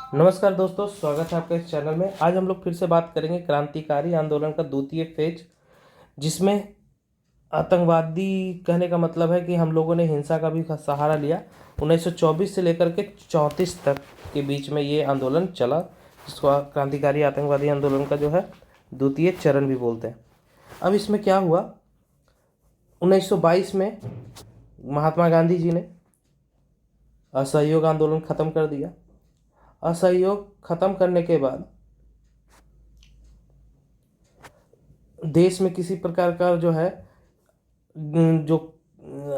नमस्कार दोस्तों, स्वागत है आपके इस चैनल में। आज हम लोग फिर से बात करेंगे क्रांतिकारी आंदोलन का द्वितीय फेज, जिसमें आतंकवादी कहने का मतलब है कि हम लोगों ने हिंसा का भी सहारा लिया। 1924 से लेकर के 34 तक के बीच में ये आंदोलन चला, जिसको क्रांतिकारी आतंकवादी आंदोलन का जो है द्वितीय चरण भी बोलते हैं। अब इसमें क्या हुआ, 1922 में महात्मा गांधी जी ने असहयोग आंदोलन खत्म कर दिया। असहयोग खत्म करने के बाद देश में किसी प्रकार का जो है जो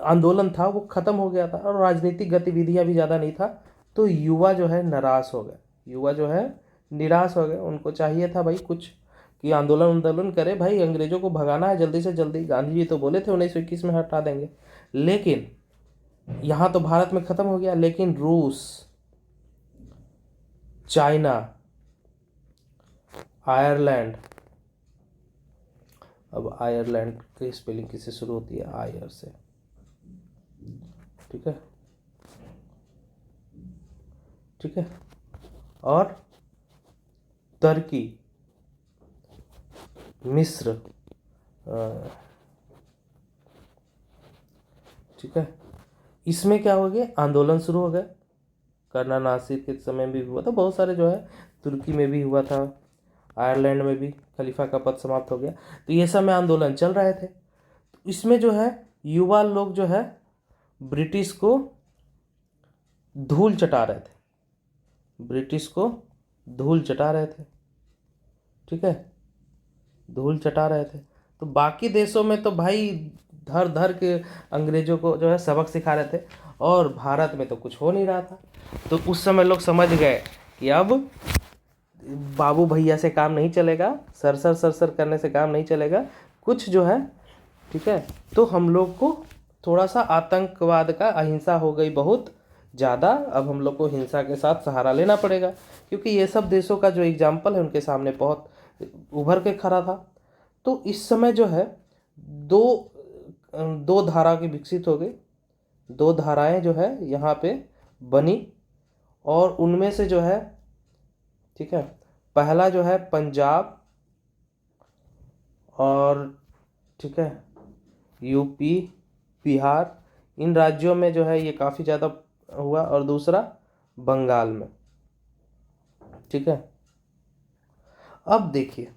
आंदोलन था वो खत्म हो गया था और राजनीतिक गतिविधियां भी ज़्यादा नहीं था। तो युवा जो है निराश हो गए, युवा जो है निराश हो गए। उनको चाहिए था भाई कुछ कि आंदोलन करे, भाई अंग्रेजों को भगाना है जल्दी से जल्दी। गांधी जी तो बोले थे 1921 में हटा देंगे, लेकिन यहाँ तो भारत में ख़त्म हो गया। लेकिन रूस, चाइना, आयरलैंड, अब आयरलैंड की स्पेलिंग किससे शुरू होती है? आयर से, ठीक है, ठीक है। और तुर्की, मिस्र, ठीक है। इसमें क्या हो गया, आंदोलन शुरू हो गए। करना नासिर के समय में भी हुआ था, बहुत सारे जो है तुर्की में भी हुआ था, आयरलैंड में भी खलीफा का पद समाप्त हो गया। तो ये सब में आंदोलन चल रहे थे। इसमें जो है युवा लोग जो है ब्रिटिश को धूल चटा रहे थे, ब्रिटिश को धूल चटा रहे थे, ठीक है, धूल चटा रहे थे। तो बाकी देशों में तो भाई धर धर के अंग्रेजों को जो है सबक सिखा रहे थे, और भारत में तो कुछ हो नहीं रहा था। तो उस समय लोग समझ गए कि अब बाबू भैया से काम नहीं चलेगा, सरसर सरसर करने से काम नहीं चलेगा, कुछ जो है, ठीक है। तो हम लोग को थोड़ा सा आतंकवाद का, अहिंसा हो गई बहुत ज़्यादा, अब हम लोग को हिंसा के साथ सहारा लेना पड़ेगा, क्योंकि ये सब देशों का जो एग्जाम्पल है उनके सामने बहुत उभर के खड़ा था। तो इस समय जो है दो दो धारा की विकसित हो गई, दो धाराएं जो है यहाँ पे बनी, और उनमें से जो है, ठीक है, पहला जो है पंजाब और, ठीक है, यूपी, बिहार, इन राज्यों में जो है ये काफ़ी ज़्यादा हुआ, और दूसरा बंगाल में, ठीक है। अब देखिए,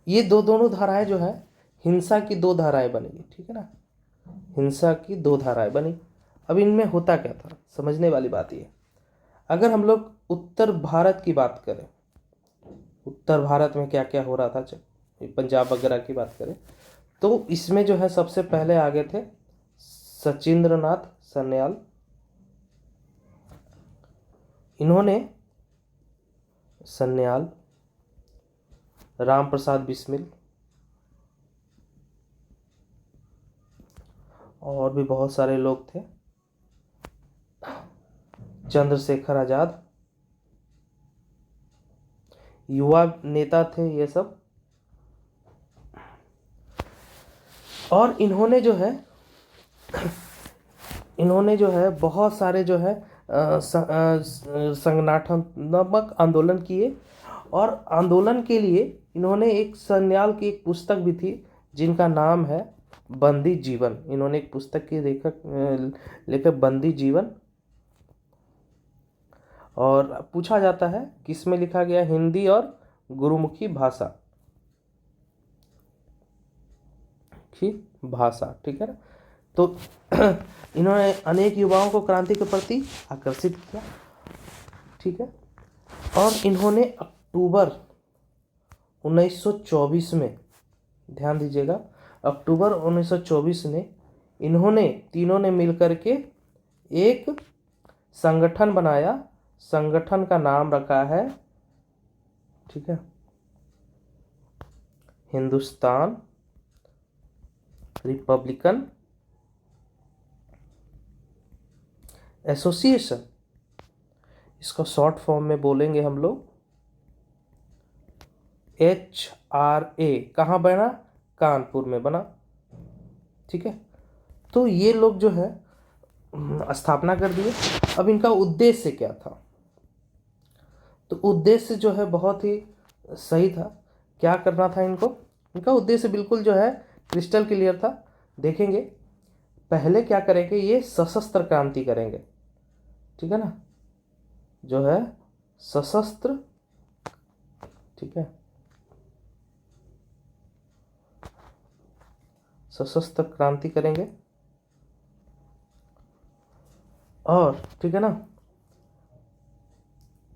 ये दोनों धाराएं जो है हिंसा की दो धाराएं बनेगी, ठीक है ना, हिंसा की दो धाराएं बनी। अब इनमें होता क्या था, समझने वाली बात ये, अगर हम लोग उत्तर भारत की बात करें, उत्तर भारत में क्या क्या हो रहा था, पंजाब वगैरह की बात करें, तो इसमें जो है सबसे पहले आगे थे सचिंद्र नाथ सान्याल। इन्होंने, सान्याल, राम प्रसाद बिस्मिल, और भी बहुत सारे लोग थे, चंद्रशेखर आजाद, युवा नेता थे ये सब। और इन्होंने जो है बहुत सारे जो है संगठनात्मक आंदोलन किए, और आंदोलन के लिए इन्होंने एक सान्याल की एक पुस्तक भी थी जिनका नाम है बंदी जीवन। इन्होंने एक पुस्तक की लेखक बंदी जीवन, और पूछा जाता है किसमें लिखा गया, हिंदी और गुरुमुखी भाषा की भाषा, ठीक है ना। तो इन्होंने अनेक युवाओं को क्रांति के प्रति आकर्षित किया, ठीक है। और इन्होंने अक्टूबर 1924 में, ध्यान दीजिएगा, अक्टूबर 1924 में इन्होंने तीनों ने मिलकर के एक संगठन बनाया। संगठन का नाम रखा है, ठीक है, हिंदुस्तान रिपब्लिकन एसोसिएशन। इसको शॉर्ट फॉर्म में बोलेंगे हम लोग HRA। कहाँ बना? कानपुर में बना, ठीक है। तो ये लोग जो है स्थापना कर दिए। अब इनका उद्देश्य क्या था? तो उद्देश्य जो है बहुत ही सही था। क्या करना था इनको, इनका उद्देश्य बिल्कुल जो है क्रिस्टल क्लियर था। देखेंगे पहले क्या करेंगे, ये सशस्त्र क्रांति करेंगे, ठीक है ना, जो है सशस्त्र, ठीक है, सशस्त्र क्रांति करेंगे। और ठीक है ना,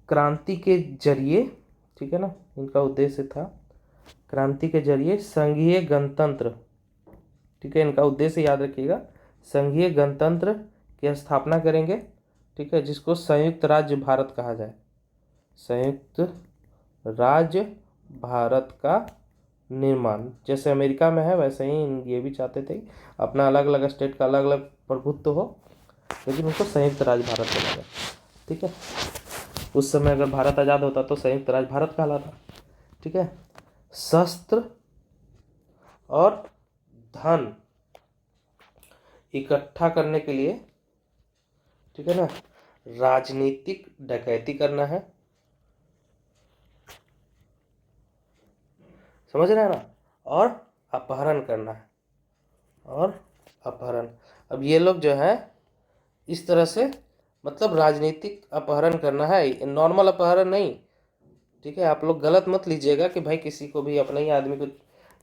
क्रांति के जरिए, ठीक है ना, इनका उद्देश्य था क्रांति के जरिए संघीय गणतंत्र, ठीक है, इनका उद्देश्य याद रखिएगा, संघीय गणतंत्र की स्थापना करेंगे, ठीक है, जिसको संयुक्त राज्य भारत कहा जाए। संयुक्त राज्य भारत का निर्माण, जैसे अमेरिका में है वैसे ही ये भी चाहते थे अपना अलग अलग स्टेट का अलग अलग प्रभुत्व हो, लेकिन उनको संयुक्त राज्य भारत बोला गया, ठीक है। उस समय अगर भारत आज़ाद होता तो संयुक्त राज्य भारत कहलाता, ठीक है। शस्त्र और धन इकट्ठा करने के लिए, ठीक है ना, राजनीतिक डकैती करना है, समझ रहे हैं ना, और अपहरण करना है, और अपहरण। अब ये लोग जो है इस तरह से, मतलब राजनीतिक अपहरण करना है, नॉर्मल अपहरण नहीं, ठीक है। आप लोग गलत मत लीजिएगा कि भाई किसी को भी अपने ही आदमी को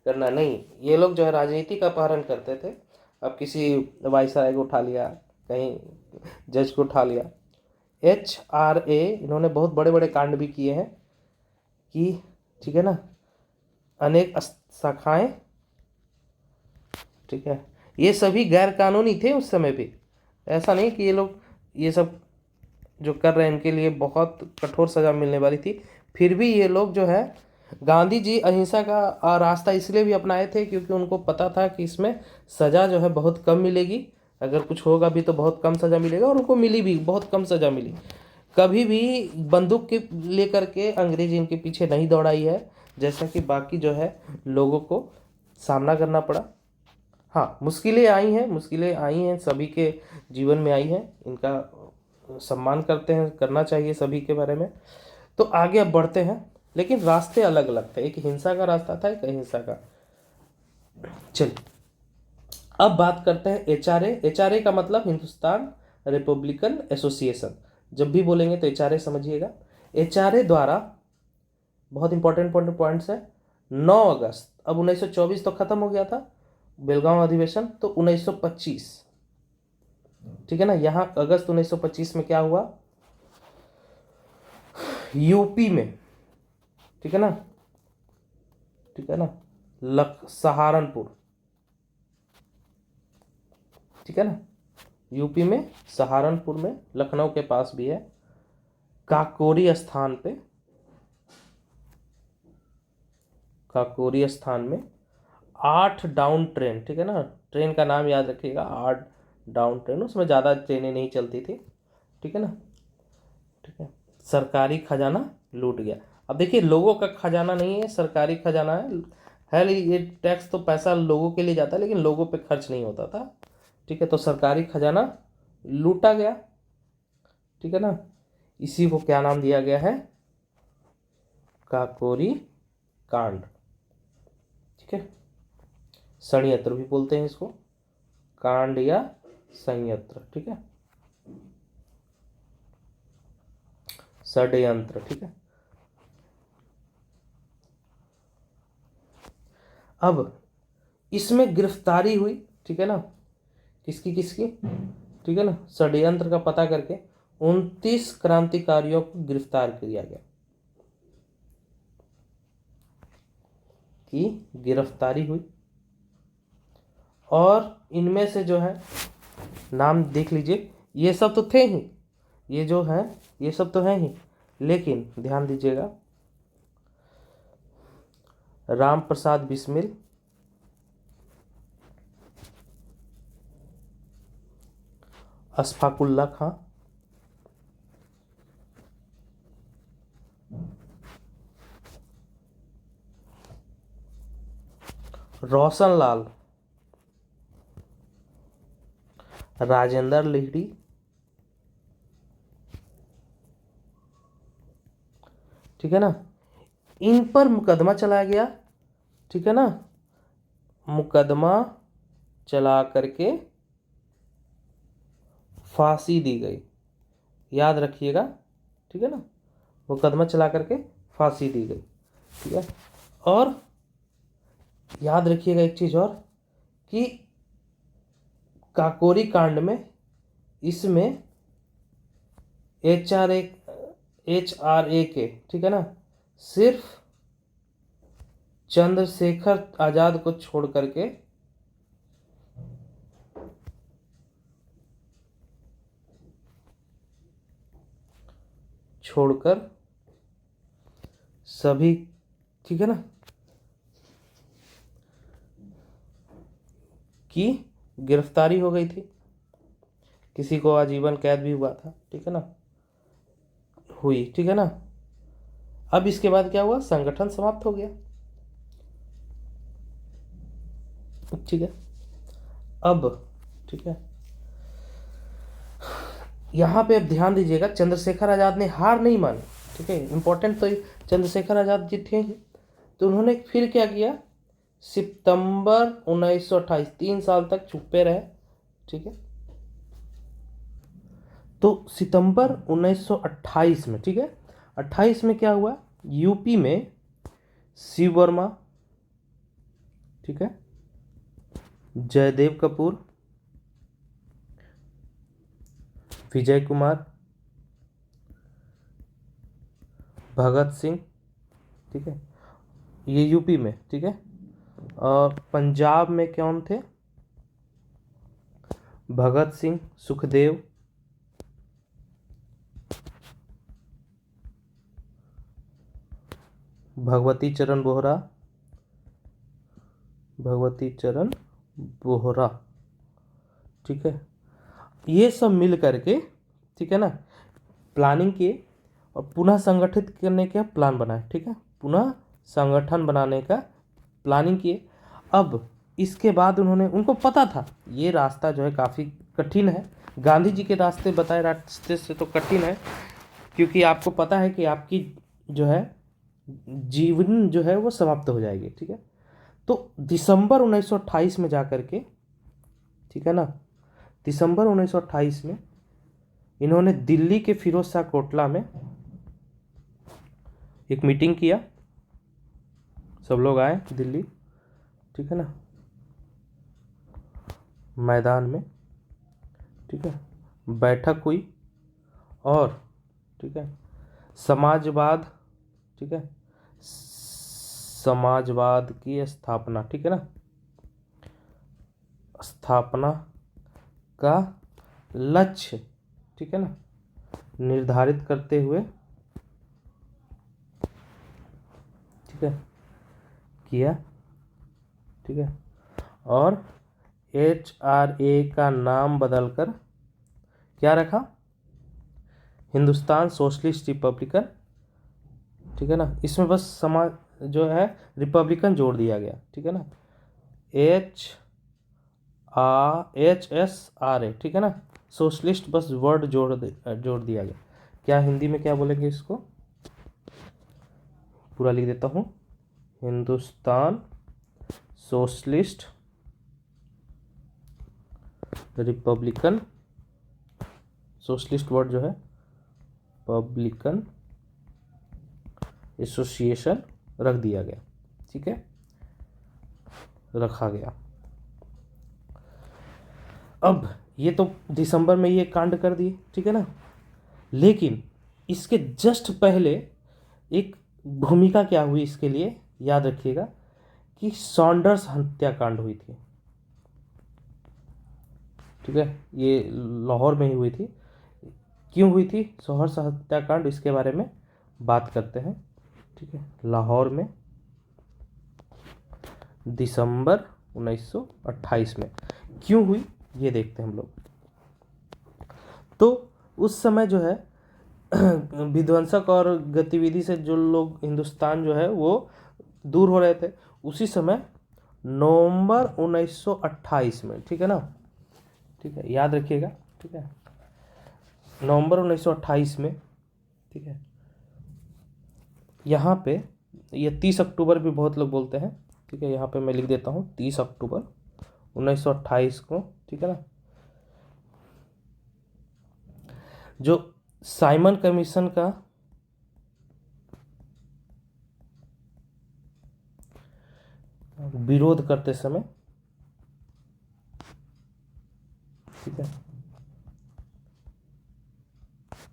करना, नहीं, ये लोग जो है राजनीतिक अपहरण करते थे। अब किसी वायसराय को उठा लिया, कहीं जज को उठा लिया, HRA, इन्होंने बहुत बड़े बड़े कांड भी किए हैं कि, ठीक है ना, अनेक शाखाएं, ठीक है, ये सभी गैर कानूनी थे उस समय भी। ऐसा नहीं कि ये लोग ये सब जो कर रहे हैं इनके लिए बहुत कठोर सजा मिलने वाली थी, फिर भी ये लोग जो है, गांधी जी अहिंसा का रास्ता इसलिए भी अपनाए थे क्योंकि उनको पता था कि इसमें सज़ा जो है बहुत कम मिलेगी, अगर कुछ होगा भी तो बहुत कम सज़ा मिलेगा, और उनको मिली भी, बहुत कम सज़ा मिली। कभी भी बंदूक के लेकर के अंग्रेज इनके पीछे नहीं दौड़ाई है, जैसा कि बाकी जो है लोगों को सामना करना पड़ा। हाँ, मुश्किलें आई हैं, मुश्किलें आई हैं, सभी के जीवन में आई हैं, इनका सम्मान करते हैं, करना चाहिए सभी के बारे में। तो आगे अब बढ़ते हैं, लेकिन रास्ते अलग अलग थे, एक हिंसा का रास्ता था, एक अहिंसा का। चलिए अब बात करते हैं HRA। HRA का मतलब हिंदुस्तान रिपब्लिकन एसोसिएशन। जब भी बोलेंगे तो HRA समझिएगा। HRA द्वारा बहुत इंपॉर्टेंट पॉइंट्स है। 9 अगस्त, अब 1924 तो खत्म हो गया था बेलगांव अधिवेशन, तो 1925, ठीक है ना, यहाँ अगस्त 1925 में क्या हुआ, यूपी में, ठीक है ना, ठीक है ना, सहारनपुर, ठीक है ना, यूपी में सहारनपुर में, लखनऊ के पास भी है, काकोरी स्थान पे, काकोरी स्थान में 8 डाउन ट्रेन, ठीक है ना, ट्रेन का नाम याद रखिएगा, 8 डाउन ट्रेन, उसमें ज़्यादा ट्रेनें नहीं चलती थी, ठीक है ना, ठीक है, सरकारी खजाना लूट गया। अब देखिए लोगों का खजाना नहीं है, सरकारी खजाना है ये टैक्स तो पैसा लोगों के लिए जाता है, लेकिन लोगों पे खर्च नहीं होता था, ठीक है, तो सरकारी खजाना लूटा गया, ठीक है ना, इसी को क्या नाम दिया गया है, काकोरी कांड, ठीक है, षड्यंत्र भी बोलते हैं इसको, कांड या संयंत्र, ठीक है, षड्यंत्र, ठीक है। अब इसमें गिरफ्तारी हुई, ठीक है ना, किसकी किसकी, ठीक है ना, षड्यंत्र का पता करके 29 क्रांतिकारियों को गिरफ्तार किया गया, की गिरफ्तारी हुई, और इनमें से जो है नाम देख लीजिए, ये सब तो थे ही, ये जो है ये सब तो है ही, लेकिन ध्यान दीजिएगा, राम प्रसाद बिस्मिल, अशफाकुल्ला खां, रोशन लाल, राजेंद्र लिहड़ी, ठीक है ना, इन पर मुकदमा चलाया गया, ठीक है ना, मुकदमा चला करके फांसी दी गई, याद रखिएगा, ठीक है ना, मुकदमा चला करके फांसी दी गई, ठीक है। और याद रखिएगा एक चीज और कि काकोरी कांड में इसमें HRA के, ठीक है ना, सिर्फ चंद्रशेखर आजाद को छोड़ करके छोड़कर सभी, ठीक है ना, की गिरफ्तारी हो गई थी, किसी को आजीवन कैद भी हुआ था, ठीक है ना, हुई, ठीक है ना। अब इसके बाद क्या हुआ, संगठन समाप्त हो गया, ठीक है। अब ठीक है, यहां पे अब ध्यान दीजिएगा, चंद्रशेखर आजाद ने हार नहीं मानी, ठीक है, इंपॉर्टेंट तो चंद्रशेखर आजाद जी थे, तो उन्होंने फिर क्या किया, सितंबर 1928, 3 साल तक चुप्पे रहे, ठीक है। तो सितंबर 1928 में, ठीक है, 28 में क्या हुआ, यूपी में शिव वर्मा, ठीक है, जयदेव कपूर, विजय कुमार, भगत सिंह, ठीक है, ये यूपी में, ठीक है। और पंजाब में कौन थे, भगत सिंह, सुखदेव, भगवती चरण बोहरा, ठीक है, ये सब मिल करके, ठीक है ना, प्लानिंग किए और पुनः संगठित करने का प्लान बनाए, ठीक है, पुनः संगठन बनाने का प्लानिंग किए। अब इसके बाद उनको पता था ये रास्ता जो है काफ़ी कठिन है, गांधी जी के रास्ते बताए रास्ते से तो कठिन है, क्योंकि आपको पता है कि आपकी जो है जीवन जो है वो समाप्त हो जाएगी, ठीक है। तो दिसंबर 1928 में जाकर के, ठीक है ना, दिसंबर 1928 में इन्होंने दिल्ली के फिरोज शाह कोटला में एक मीटिंग किया, सब लोग आए दिल्ली, ठीक है ना, मैदान में, ठीक है, बैठक हुई और, ठीक है, समाजवाद, ठीक है, समाजवाद की स्थापना, ठीक है ना, स्थापना का लक्ष्य, ठीक है ना, निर्धारित करते हुए, ठीक है, किया, ठीक है। और HRA का नाम बदलकर क्या रखा, हिंदुस्तान सोशलिस्ट रिपब्लिकन, ठीक है ना, इसमें बस समाज जो है रिपब्लिकन जोड़ दिया गया, ठीक है ना, HSRA, ठीक है ना, सोशलिस्ट बस वर्ड जोड़ दिया गया। क्या हिंदी में क्या बोलेंगे इसको, पूरा लिख देता हूँ, Hindustan socialist Republican, socialist word जो है पब्लिकन एसोसिएशन रख दिया गया, ठीक है, रखा गया। अब ये तो दिसंबर में ये कांड कर दिए, ठीक है ना, लेकिन इसके जस्ट पहले एक भूमिका क्या हुई इसके लिए, याद रखिएगा कि सॉन्डर्स हत्याकांड हुई थी, ठीक है, ये लाहौर में ही हुई थी। क्यों हुई थी सॉन्डर्स हत्याकांड, इसके बारे में बात करते हैं, ठीक है। लाहौर में दिसंबर 1928 में क्यों हुई ये देखते हैं हम लोग। तो उस समय जो है विध्वंसक और गतिविधि से जो लोग हिंदुस्तान जो है वो दूर हो रहे थे, उसी समय नवंबर 1928 में, ठीक है ना, ठीक है, याद रखिएगा, ठीक है, नवंबर 1928 में, ठीक है, यहाँ पे ये 30 अक्टूबर भी बहुत लोग बोलते हैं, ठीक है। यहाँ पे मैं लिख देता हूँ 30 अक्टूबर 1928 को, ठीक है ना। जो साइमन कमीशन का विरोध करते समय, ठीक है,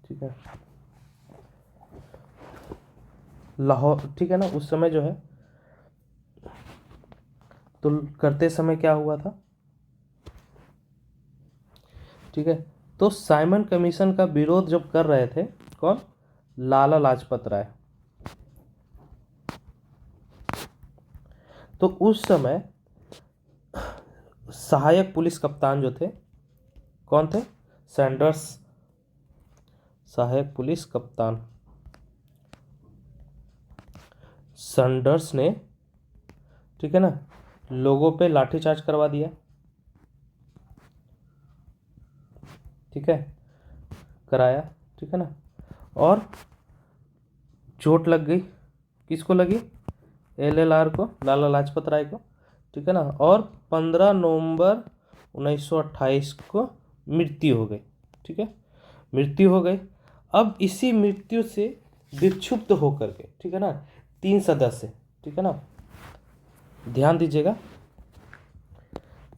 ठीक है, लाहौर, ठीक है ना, उस समय जो है तो करते समय क्या हुआ था, ठीक है। तो साइमन कमीशन का विरोध जब कर रहे थे कौन, लाला लाजपत राय, तो उस समय सहायक पुलिस कप्तान जो थे कौन थे, सैंडर्स, सहायक पुलिस कप्तान सैंडर्स ने, ठीक है ना, लोगों पे लाठीचार्ज करवा दिया, ठीक है, कराया, ठीक है ना। और चोट लग गई, किसको लगी, एलएलआर को, लाला लाजपत राय को, ठीक है ना। और 15 नवंबर 1928 को मृत्यु हो गई, ठीक है, मृत्यु हो गई। अब इसी मृत्यु से विक्षुब्ध होकर के, ठीक है ना, 3 सदस्य, ठीक है ना, ध्यान दीजिएगा,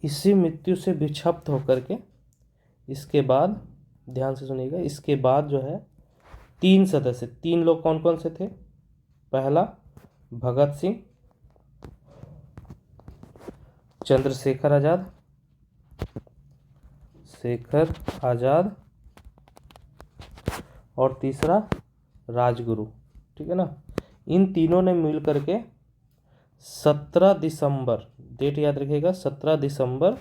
इसी मृत्यु से विक्षुब्ध होकर के इसके बाद, ध्यान से सुनिएगा, इसके बाद जो है 3 सदस्य, 3 लोग कौन कौन से थे, पहला भगत सिंह, चंद्रशेखर आजाद, शेखर आजाद, और तीसरा राजगुरु, ठीक है ना। इन तीनों ने मिल करके 17 दिसंबर, डेट याद रखिएगा, 17 दिसंबर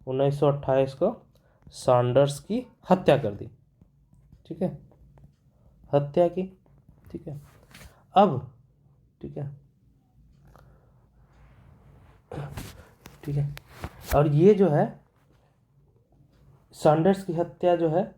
1928 को सैंडर्स की हत्या कर दी, ठीक है, हत्या की, ठीक है। अब, ठीक है, ठीक है, और ये जो है सैंडर्स की हत्या जो है,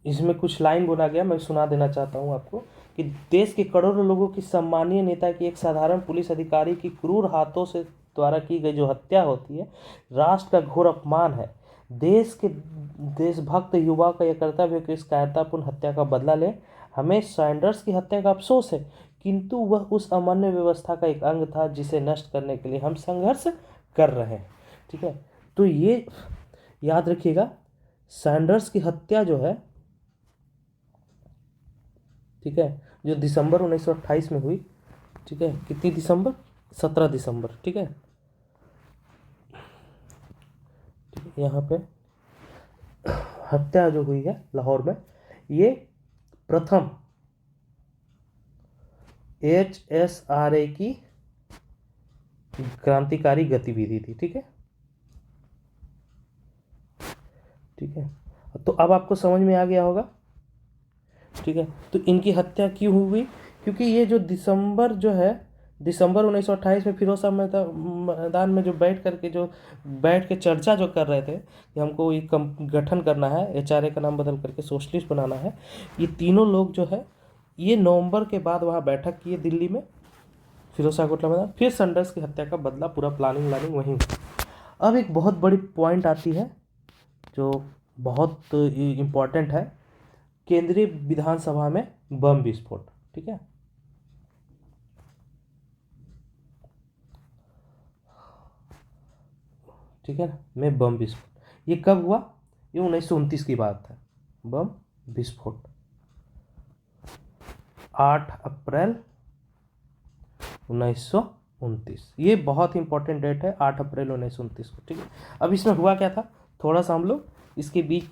इसमें कुछ लाइन बोला गया, मैं सुना देना चाहता हूँ आपको, कि देश के करोड़ों लोगों की सम्मानीय नेता की एक साधारण पुलिस अधिकारी की क्रूर हाथों से द्वारा की गई जो हत्या होती है, राष्ट्र का घोर अपमान है। देश के देशभक्त युवा का यह कर्तव्य है कि इस कायरतापूर्ण हत्या का बदला ले। हमें सैंडर्स की हत्या का अफसोस है, किंतु वह उस अमान्य व्यवस्था का एक अंग था जिसे नष्ट करने के लिए हम संघर्ष कर रहे हैं, ठीक है। तो ये याद रखिएगा, सैंडर्स की हत्या जो है, ठीक है, जो दिसंबर 1928 में हुई, ठीक है, कितनी दिसंबर, 17 दिसंबर, ठीक है, ठीक है, यहाँ पे हत्या जो हुई है लाहौर में, ये प्रथम HSRA की क्रांतिकारी गतिविधि थी, ठीक है, ठीक है। तो अब आपको समझ में आ गया होगा, ठीक है। तो इनकी हत्या क्यों हुई, क्योंकि ये जो दिसंबर जो है, दिसंबर 1928 में फिरोज शाह मैदान में जो बैठ के चर्चा जो कर रहे थे कि हमको ये गठन करना है, HRA का नाम बदल करके सोशलिस्ट बनाना है, ये तीनों लोग जो है ये नवंबर के बाद वहाँ बैठक किए दिल्ली में, फिरोज शाह कोटला मैदान, फिर सैंडर्स की हत्या का बदला, पूरा प्लानिंग वहीं। अब एक बहुत बड़ी पॉइंट आती है जो बहुत इम्पोर्टेंट है, केंद्रीय विधानसभा में बम विस्फोट, ठीक है, ठीक है ना, में बम विस्फोट, ये कब हुआ, ये 1929 की बात है, बम विस्फोट 8 अप्रैल 1929, ये बहुत इंपॉर्टेंट डेट है, 8 अप्रैल 1929 को, ठीक है। अब इसमें हुआ क्या था, थोड़ा सा हम लोग इसके बीच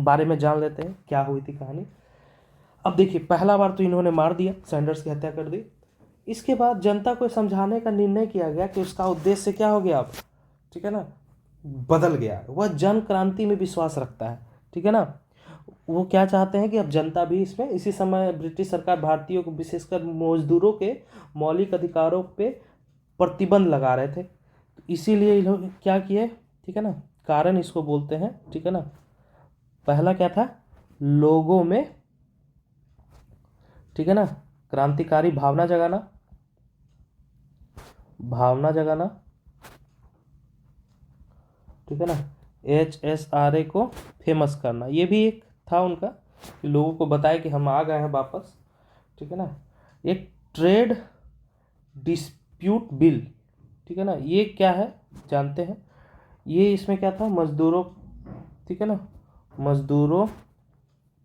बारे में जान लेते हैं, क्या हुई थी कहानी। अब देखिए, पहला बार तो इन्होंने मार दिया, सैंडर्स की हत्या कर दी। इसके बाद जनता को समझाने का निर्णय किया गया कि उसका उद्देश्य क्या हो गया अब, ठीक है ना, बदल गया, वह जन क्रांति में विश्वास रखता है, ठीक है ना। वो क्या चाहते हैं कि अब जनता भी इसमें, इसी समय ब्रिटिश सरकार भारतीयों को, विशेषकर मजदूरों के मौलिक अधिकारों पे प्रतिबंध लगा रहे थे, तो इसीलिए इन्होंने क्या किए, ठीक है ना, कारण इसको बोलते हैं, ठीक है ना। पहला क्या था, लोगों में, ठीक है ना, क्रांतिकारी भावना जगाना, भावना जगाना, ठीक है ना। HSRA को फेमस करना, ये भी एक था उनका कि लोगों को बताया कि हम आ गए हैं वापस, ठीक है ना। एक ट्रेड डिस्प्यूट बिल, ठीक है ना, ये क्या है जानते हैं। ये इसमें क्या था, मजदूरों, ठीक है ना, मजदूरों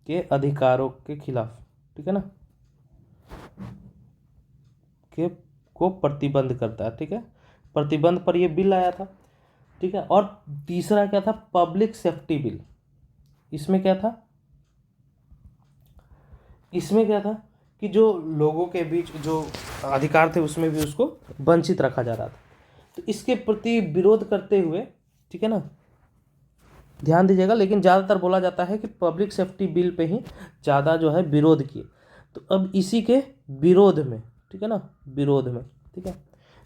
के अधिकारों के खिलाफ, ठीक है ना, के को प्रतिबंध करता है, ठीक है, प्रतिबंध पर ये बिल आया था, ठीक है। और तीसरा क्या था, पब्लिक सेफ्टी बिल। इसमें क्या था, इसमें क्या था कि जो लोगों के बीच जो अधिकार थे उसमें भी उसको वंचित रखा जा रहा था, तो इसके प्रति विरोध करते हुए, ठीक है ना, ध्यान दीजिएगा, लेकिन ज़्यादातर बोला जाता है कि पब्लिक सेफ्टी बिल पे ही ज़्यादा जो है विरोध किए। तो अब इसी के विरोध में, ठीक है ना, विरोध में, ठीक है,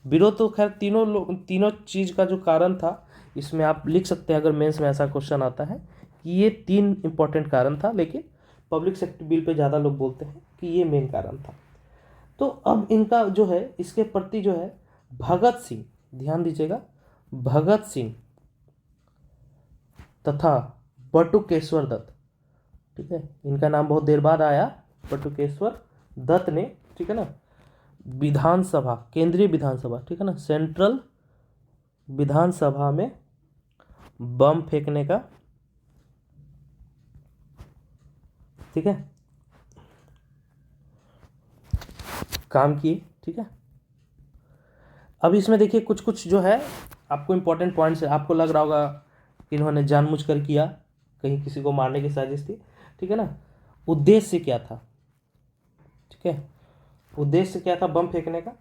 विरोध तो खैर तीनों चीज़ का जो कारण था, इसमें आप लिख सकते हैं अगर मेंस में ऐसा क्वेश्चन आता है कि ये 3 इंपॉर्टेंट कारण था, लेकिन पब्लिक सेफ्टी बिल पे ज़्यादा लोग बोलते हैं कि ये मेन कारण था। तो अब इनका जो है, इसके प्रति जो है भगत सिंह, ध्यान दीजिएगा, भगत सिंह तथा बटुकेश्वर दत्त, ठीक है, इनका नाम बहुत देर बाद आया, बटुकेश्वर दत्त ने, ठीक है ना, विधानसभा, केंद्रीय विधानसभा, ठीक है ना, सेंट्रल विधानसभा में बम फेंकने का, ठीक है, काम किए, ठीक है। अब इसमें देखिए कुछ कुछ जो है आपको इंपॉर्टेंट पॉइंट्स है, आपको लग रहा होगा कि इन्होंने जानबूझकर किया, कहीं किसी को मारने की साजिश थी, ठीक है ना। उद्देश्य क्या था, ठीक है, उद्देश्य क्या था बम फेंकने का,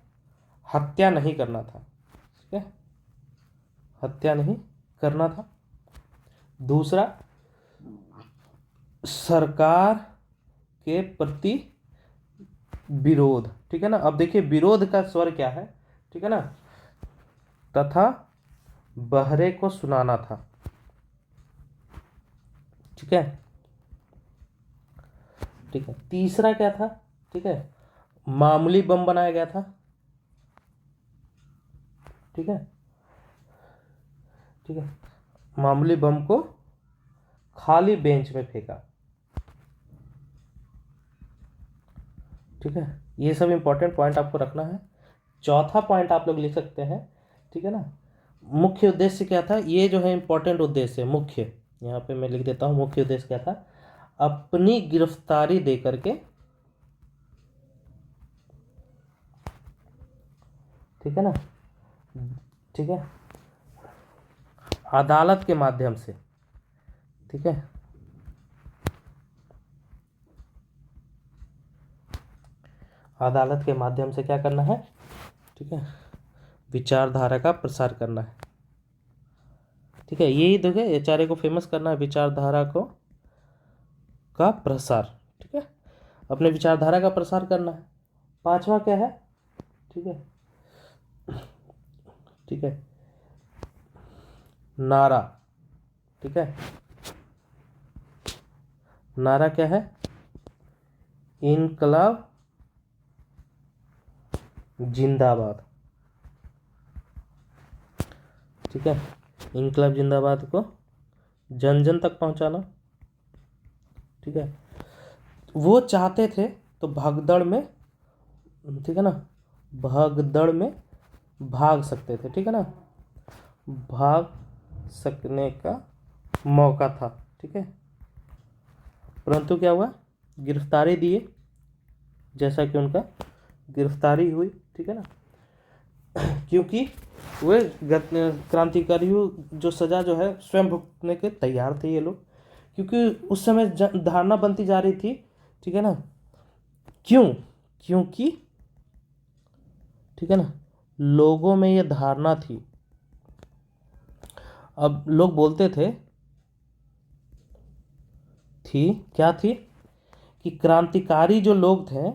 हत्या नहीं करना था, ठीक है, हत्या नहीं करना था। दूसरा, सरकार के प्रति विरोध, ठीक है ना। अब देखिए विरोध का स्वर क्या है, ठीक है ना, तथा बहरे को सुनाना था, ठीक है, ठीक है। तीसरा क्या था, ठीक है, मामूली बम बनाया गया था, ठीक है, ठीक है, मामूली बम को खाली बेंच में फेंका, ठीक है। ये सब इंपॉर्टेंट पॉइंट आपको रखना है। चौथा पॉइंट आप लोग लिख सकते हैं, ठीक है ना, मुख्य उद्देश्य क्या था, ये जो है इंपॉर्टेंट उद्देश्य मुख्य, यहाँ पे मैं लिख देता हूँ, मुख्य उद्देश्य क्या था, अपनी गिरफ्तारी दे करके, ठीक है ना, ठीक है, अदालत के माध्यम से, ठीक है, अदालत के माध्यम से क्या करना है, ठीक है, विचारधारा का प्रसार करना है, ठीक है। यही देखिए HRA को फेमस करना है, विचारधारा को का प्रसार, ठीक है, अपने विचारधारा का प्रसार करना है। पांचवा क्या है, ठीक है, ठीक है, नारा, ठीक है, नारा क्या है, इनकलाब जिंदाबाद, ठीक है, इनकलाब जिंदाबाद को जन जन तक पहुंचाना, ठीक है। वो चाहते थे तो भगदड़ में, ठीक है ना, भगदड़ में भाग सकते थे, ठीक है ना, भाग सकने का मौका था, ठीक है, परंतु क्या हुआ, गिरफ्तारी दिए, जैसा कि उनका गिरफ्तारी हुई, ठीक है ना, क्योंकि वे क्रांतिकारियों जो सजा जो है स्वयं भुगतने के तैयार थे ये लोग, क्योंकि उस समय धारणा बनती जा रही थी, ठीक है ना, क्यों, क्योंकि, ठीक है ना, लोगों में ये धारणा थी, अब लोग बोलते थे, थी क्या थी, कि क्रांतिकारी जो लोग थे,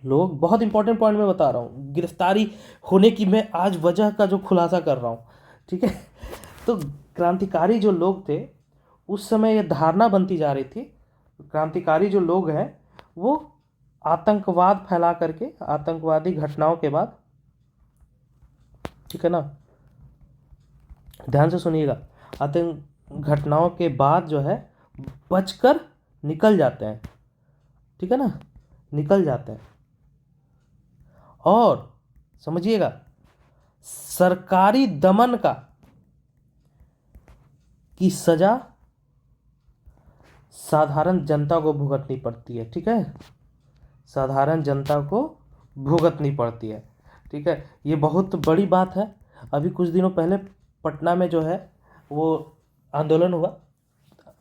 लोग, बहुत इंपॉर्टेंट पॉइंट मैं बता रहा हूँ, गिरफ्तारी होने की मैं आज वजह का जो खुलासा कर रहा हूँ, ठीक है। तो क्रांतिकारी जो लोग थे उस समय ये धारणा बनती जा रही थी, क्रांतिकारी जो लोग हैं वो आतंकवाद फैला करके, आतंकवादी घटनाओं के बाद, ठीक है ना, ध्यान से सुनिएगा, आतंक घटनाओं के बाद जो है बचकर निकल जाते हैं, ठीक है ना, निकल जाते हैं। और समझिएगा, सरकारी दमन की सजा साधारण जनता को भुगतनी पड़ती है, ठीक है, साधारण जनता को भुगतनी पड़ती है, ठीक है। ये बहुत बड़ी बात है। अभी कुछ दिनों पहले पटना में जो है वो आंदोलन हुआ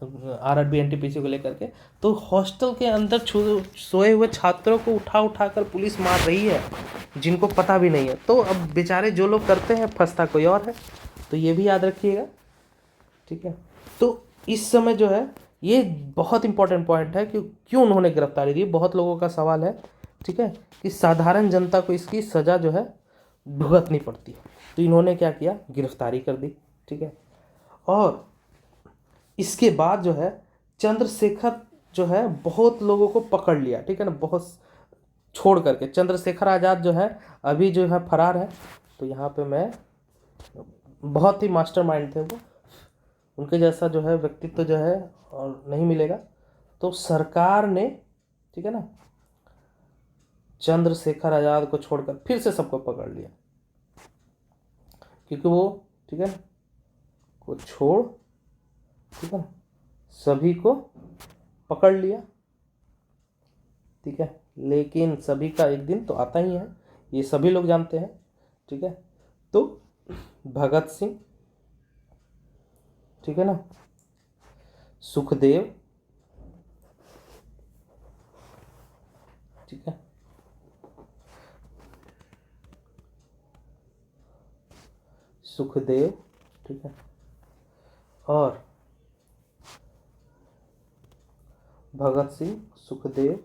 आरआरबी एनटीपीसी को लेकर के, तो हॉस्टल के अंदर सोए हुए छात्रों को उठा उठा कर पुलिस मार रही है, जिनको पता भी नहीं है। तो अब बेचारे जो लोग करते हैं, फंसता कोई और है, तो ये भी याद रखिएगा, ठीक है। तो इस समय जो है ये बहुत इंपॉर्टेंट पॉइंट है कि क्यों उन्होंने गिरफ्तारी दी। बहुत लोगों का सवाल है, ठीक है, कि साधारण जनता को इसकी सज़ा जो है भुगतनी पड़ती है, तो इन्होंने क्या किया, गिरफ्तारी कर दी, ठीक है। और इसके बाद जो है चंद्रशेखर जो है बहुत लोगों को पकड़ लिया, ठीक है ना, बहुत छोड़ करके। चंद्रशेखर आज़ाद जो है अभी जो है फरार है। तो यहाँ पे मैं, बहुत ही मास्टरमाइंड थे वो, उनके जैसा जो है व्यक्तित्व जो है और नहीं मिलेगा। तो सरकार ने, ठीक है ना, चंद्रशेखर आज़ाद को छोड़कर फिर से सबको पकड़ लिया, क्योंकि वो, ठीक है ना, को छोड़, ठीक है ना, सभी को पकड़ लिया, ठीक है। लेकिन सभी का एक दिन तो आता ही है, ये सभी लोग जानते हैं, ठीक है। तो भगत सिंह, ठीक है ना, सुखदेव, ठीक है, सुखदेव, ठीक है, और भगत सिंह, सुखदेव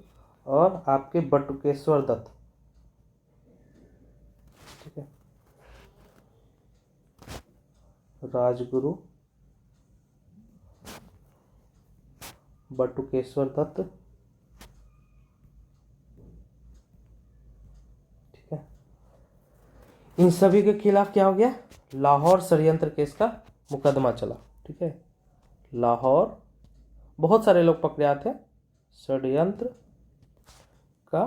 और आपके बटुकेश्वर दत्त, ठीक है, राजगुरु बटुकेश्वर दत्त, ठीक है, इन सभी के खिलाफ क्या हो गया, लाहौर षड्यंत्र केस का मुकदमा चला, ठीक है। लाहौर बहुत सारे लोग पकड़े आते हैं, षड्यंत्र का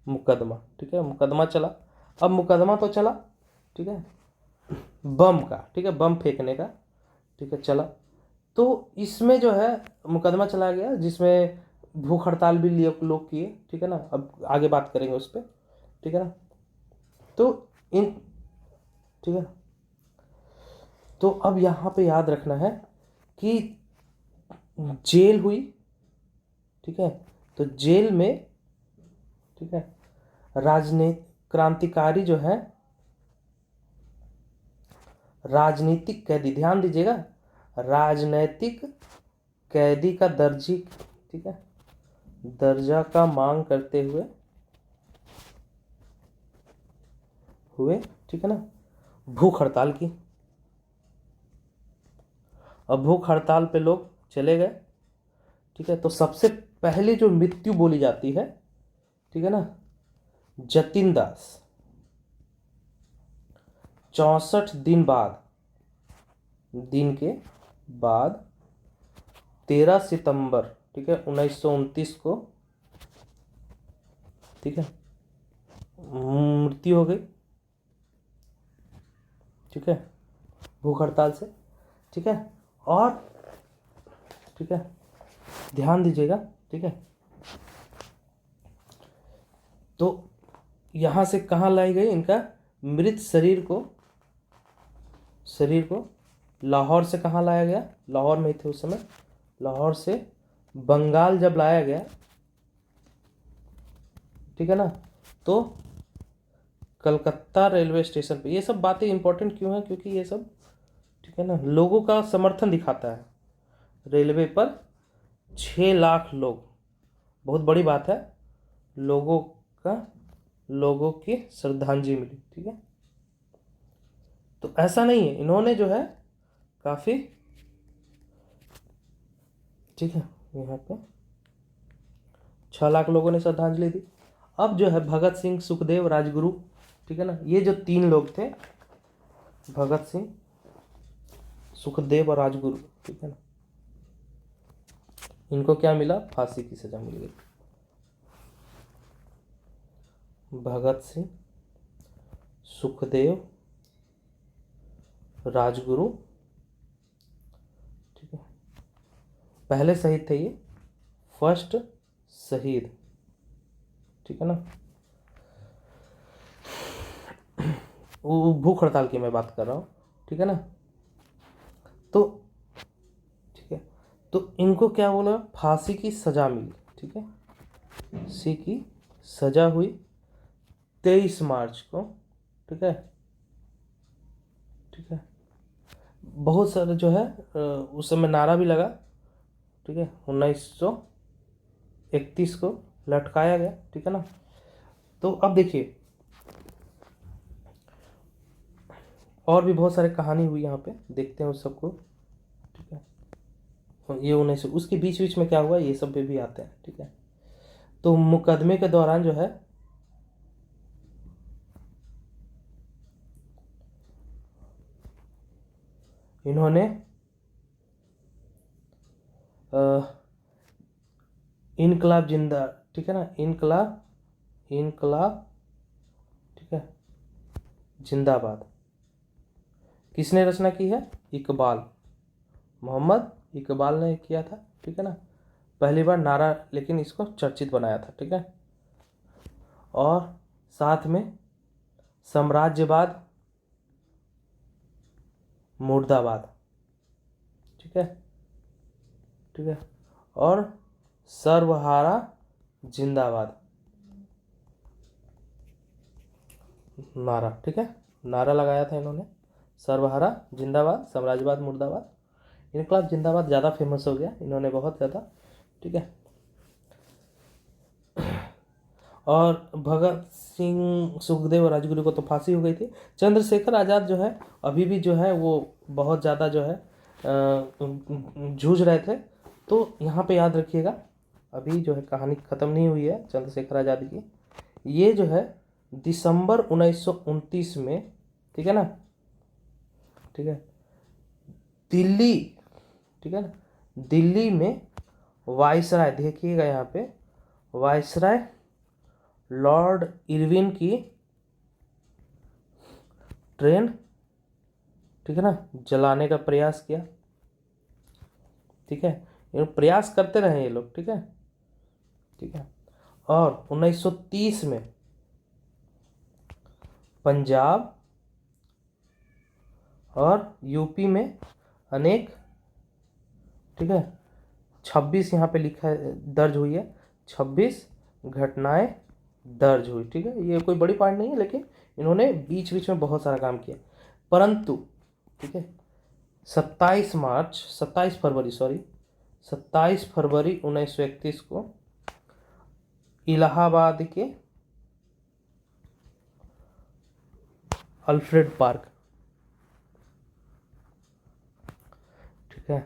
मुकदमा, ठीक है, मुकदमा चला। अब मुकदमा तो चला, ठीक है, बम का, ठीक है, बम फेंकने का, ठीक है, चला। तो इसमें जो है मुकदमा चला गया, जिसमें भूख हड़ताल भी लोग किए, ठीक है ना, अब आगे बात करेंगे उस पर, ठीक है ना। तो इन, ठीक है, तो अब यहाँ पे याद रखना है कि जेल हुई, ठीक है, तो जेल में, ठीक है, राजनीतिक क्रांतिकारी जो है, राजनीतिक कैदी, ध्यान दीजिएगा, राजनैतिक कैदी का दर्जी, ठीक है, दर्जा का मांग करते हुए, ठीक है ना, भूख हड़ताल की। अब भूख हड़ताल पे लोग चले गए, ठीक है। तो सबसे पहले जो मृत्यु बोली जाती है, ठीक है ना, जतिन दास, 64 दिन के बाद 13 सितंबर, ठीक है, 1929 को, ठीक है, मृत्यु हो गई, ठीक है, भूख हड़ताल से, ठीक है। और, ठीक है, ध्यान दीजिएगा, ठीक है, तो यहाँ से कहाँ लाई गई, इनका मृत शरीर को लाहौर से कहाँ लाया गया, लाहौर में थे उस समय, लाहौर से बंगाल जब लाया गया, ठीक है ना, तो कलकत्ता रेलवे स्टेशन पे, ये सब बातें इंपॉर्टेंट क्यों हैं, क्योंकि ये सब, ठीक है ना, लोगों का समर्थन दिखाता है। रेलवे पर 6 लाख लोग, बहुत बड़ी बात है, लोगों की श्रद्धांजलि मिली, ठीक है। तो ऐसा नहीं है, इन्होंने जो है काफ़ी, ठीक है, यहाँ पे 6 लाख लोगों ने श्रद्धांजलि दी। अब जो है भगत सिंह, सुखदेव, राजगुरु, ठीक है ना, ये जो 3 लोग थे, भगत सिंह, सुखदेव और राजगुरु, ठीक है ना, इनको क्या मिला? फांसी की सजा मिल गई। भगत सिंह, सुखदेव, राजगुरु, ठीक है, पहले शहीद थे ये, फर्स्ट शहीद, ठीक है ना। वो भूख हड़ताल की मैं बात कर रहा हूँ, ठीक है ना। तो ठीक है, तो इनको क्या बोला? फांसी की सजा मिली, ठीक है, फांसी की सजा हुई 23 मार्च को, ठीक है, ठीक है। बहुत सारे जो है उस समय नारा भी लगा, ठीक है, 1931 को लटकाया गया, ठीक है ना। तो अब देखिए और भी बहुत सारे कहानी हुई यहाँ पे, देखते हैं उस सबको, ठीक है। ये 19 उसके बीच बीच में क्या हुआ ये सब भी आते हैं, ठीक है। तो मुकदमे के दौरान जो है इन्होंने इनकलाब जिंदा, ठीक है ना, इनकलाब, ठीक है, जिंदाबाद किसने रचना की है? इकबाल, मोहम्मद इकबाल ने किया था, ठीक है ना। पहली बार नारा लेकिन इसको चर्चित बनाया था, ठीक है। और साथ में साम्राज्यवाद मुर्दाबाद, ठीक है, ठीक है, और सर्वहारा जिंदाबाद नारा, ठीक है, नारा लगाया था इन्होंने, सर्वहारा जिंदाबाद, साम्राज्यवाद मुर्दाबाद। इनकलाब जिंदाबाद ज़्यादा फेमस हो गया, इन्होंने बहुत ज़्यादा, ठीक है। और भगत सिंह, सुखदेव और राजगुरु को तो फांसी हो गई थी। चंद्रशेखर आज़ाद जो है अभी भी जो है वो बहुत ज़्यादा जो है जूझ रहे थे। तो यहाँ पे याद रखिएगा, अभी जो है कहानी ख़त्म नहीं हुई है चंद्रशेखर आज़ाद की। ये जो है दिसंबर 1929 में, ठीक है ना, ठीक है, दिल्ली, ठीक है ना, दिल्ली में वायसराय, देखिएगा यहाँ पे, वायसराय लॉर्ड इरविन की ट्रेन, ठीक है ना, जलाने का प्रयास किया, ठीक है। ये प्रयास करते रहे ये लोग, ठीक है, ठीक है। और 1930 में पंजाब और यूपी में अनेक, ठीक है, 26 यहाँ पे लिखा है, दर्ज हुई है, 26 घटनाएं दर्ज हुई, ठीक है। ये कोई बड़ी पॉइंट नहीं है, लेकिन इन्होंने बीच बीच में बहुत सारा काम किया। परंतु, ठीक है, 27 फरवरी 1931 को इलाहाबाद के अल्फ्रेड पार्क, ठीक है,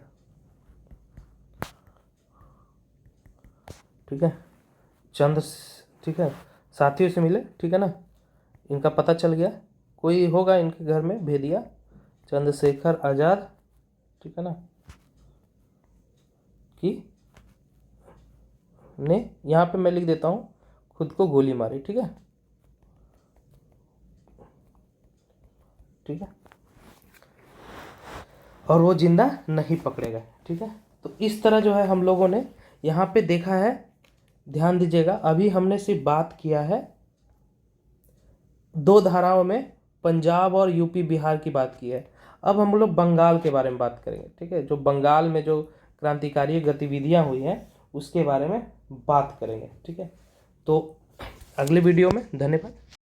ठीक है, ठीक है, साथियों से मिले, ठीक है ना, इनका पता चल गया, कोई होगा इनके घर में भेदिया, चंद्रशेखर आज़ाद, ठीक है ना, कि ने यहाँ पे मैं लिख देता हूँ खुद को गोली मारी, ठीक है, ठीक है, और वो जिंदा नहीं पकड़े गए, ठीक है। तो इस तरह जो है हम लोगों ने यहाँ पे देखा है, ध्यान दीजिएगा, अभी हमने सिर्फ बात किया है 2 धाराओं में, पंजाब और यूपी बिहार की बात की है। अब हम लोग बंगाल के बारे में बात करेंगे, ठीक है, जो बंगाल में जो क्रांतिकारी गतिविधियां हुई हैं उसके बारे में बात करेंगे, ठीक है। तो अगले वीडियो में, धन्यवाद।